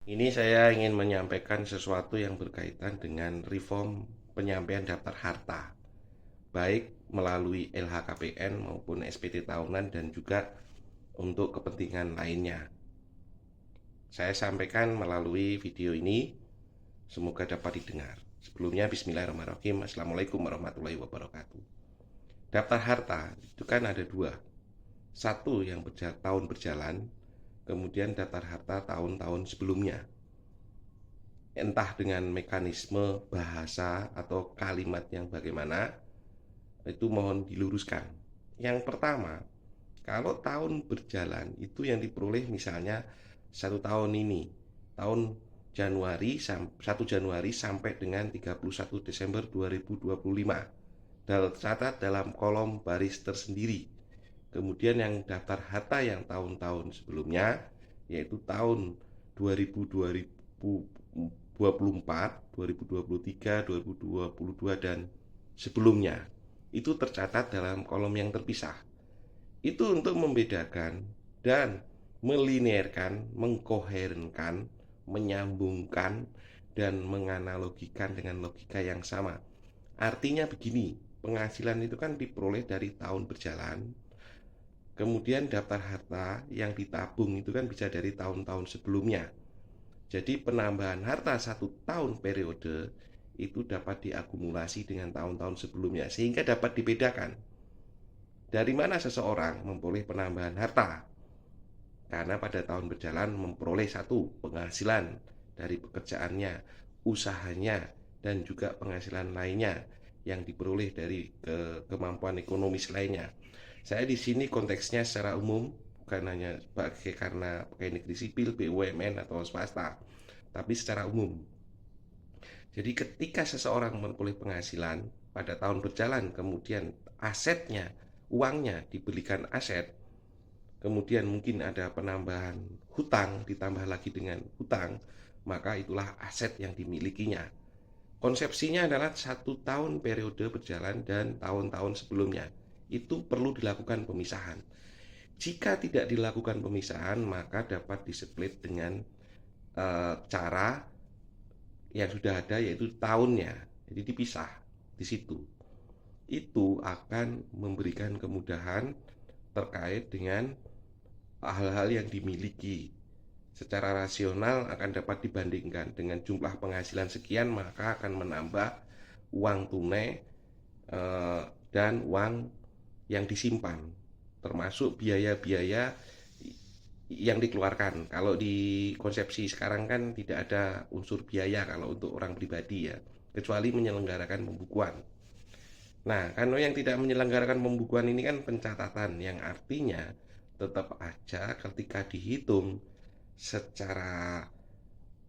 Ini saya ingin menyampaikan sesuatu yang berkaitan dengan reform penyampaian daftar harta, baik melalui LHKPN maupun SPT tahunan dan juga untuk kepentingan lainnya. Saya sampaikan melalui video ini, semoga dapat didengar. Sebelumnya, bismillahirrahmanirrahim. Assalamualaikum warahmatullahi wabarakatuh. Daftar harta itu kan ada dua. Satu yang tahun berjalan, kemudian daftar harta tahun-tahun sebelumnya. Entah dengan mekanisme bahasa atau kalimat yang bagaimana, itu mohon diluruskan. Yang pertama, kalau tahun berjalan itu yang diperoleh misalnya satu tahun ini, tahun Januari 1 Januari sampai dengan 31 Desember 2025. Tercatat dalam kolom baris tersendiri. Kemudian yang daftar harta yang tahun-tahun sebelumnya, yaitu tahun 2000, 2024, 2023, 2022 dan sebelumnya, itu tercatat dalam kolom yang terpisah. Itu untuk membedakan dan melinearkan, mengkoherenkan, menyambungkan, dan menganalogikan dengan logika yang sama. Artinya begini, penghasilan itu kan diperoleh dari tahun berjalan. Kemudian daftar harta yang ditabung itu kan bisa dari tahun-tahun sebelumnya. Jadi penambahan harta satu tahun periode itu dapat diakumulasi dengan tahun-tahun sebelumnya, sehingga dapat dibedakan dari mana seseorang memperoleh penambahan harta. Karena pada tahun berjalan memperoleh satu penghasilan dari pekerjaannya, usahanya, dan juga penghasilan lainnya yang diperoleh dari kemampuan ekonomis lainnya. Saya di sini konteksnya secara umum, bukan hanya sebagai karena pegawai negeri sipil, BUMN atau swasta, tapi secara umum. Jadi ketika seseorang memperoleh penghasilan pada tahun berjalan, kemudian asetnya, uangnya dibelikan aset, kemudian mungkin ada penambahan hutang ditambah lagi dengan hutang, maka itulah aset yang dimilikinya. Konsepsinya adalah satu tahun periode berjalan dan tahun-tahun sebelumnya. Itu perlu dilakukan pemisahan. Jika tidak dilakukan pemisahan, maka dapat displit dengan cara yang sudah ada, yaitu tahunnya. Jadi dipisah di situ. Itu akan memberikan kemudahan terkait dengan hal-hal yang dimiliki. Secara rasional akan dapat dibandingkan dengan jumlah penghasilan sekian, maka akan menambah uang tunai dan uang yang disimpan, termasuk biaya-biaya yang dikeluarkan. Kalau di konsepsi sekarang kan tidak ada unsur biaya kalau untuk orang pribadi ya, kecuali menyelenggarakan pembukuan. Nah, kalau yang tidak menyelenggarakan pembukuan ini kan pencatatan, yang artinya tetap aja ketika dihitung secara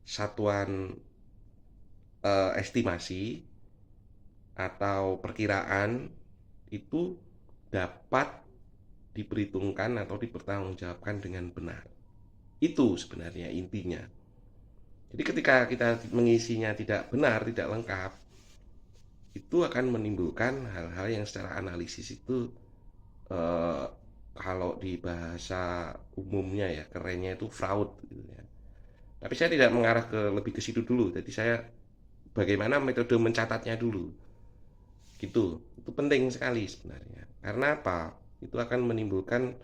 satuan estimasi atau perkiraan, itu dapat diperhitungkan atau dipertanggungjawabkan dengan benar. Itu sebenarnya intinya. Jadi ketika kita mengisinya tidak benar, tidak lengkap, itu akan menimbulkan hal-hal yang secara analisis itu eh, kalau di bahasa umumnya ya kerennya itu fraud gitu ya. Tapi saya tidak mengarah ke lebih ke situ dulu. Jadi saya bagaimana metode mencatatnya dulu. Gitu. Itu penting sekali sebenarnya. Karena apa? Itu akan menimbulkan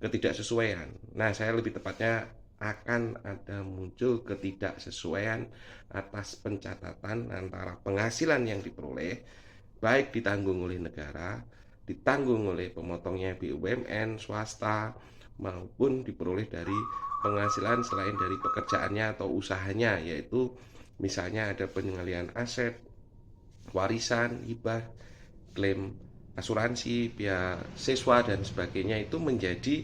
ketidaksesuaian. Nah, saya lebih tepatnya akan ada muncul ketidaksesuaian atas pencatatan antara penghasilan yang diperoleh, baik ditanggung oleh negara, ditanggung oleh pemotongnya BUMN, swasta, maupun diperoleh dari penghasilan selain dari pekerjaannya atau usahanya, yaitu misalnya ada pengembalian aset, warisan, hibah, klaim asuransi, biaya siswa dan sebagainya, itu menjadi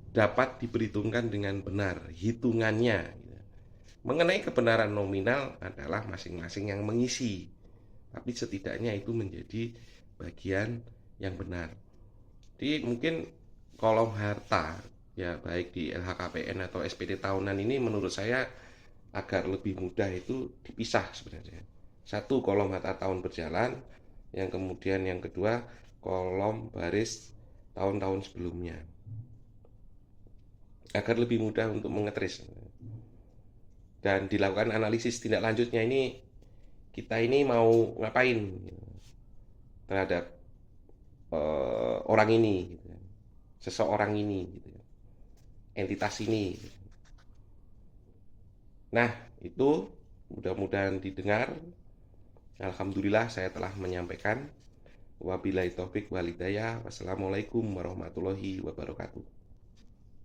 dapat diperhitungkan dengan benar hitungannya. Mengenai kebenaran nominal adalah masing-masing yang mengisi, tapi setidaknya itu menjadi bagian yang benar. Jadi mungkin kolom harta ya baik di LHKPN atau SPT tahunan ini menurut saya agar lebih mudah itu dipisah sebenarnya. Satu kolom harta tahun berjalan, yang kemudian yang kedua kolom baris tahun-tahun sebelumnya, agar lebih mudah untuk mengetris. dan dilakukan analisis tindak lanjutnya. Ini kita ini mau ngapain terhadap orang ini, gitu kan. Seseorang ini, gitu kan. Entitas ini, gitu. Nah, itu mudah-mudahan didengar. Alhamdulillah saya telah menyampaikan. Wabillahi taufik wal hidayah. Wassalamualaikum warahmatullahi wabarakatuh.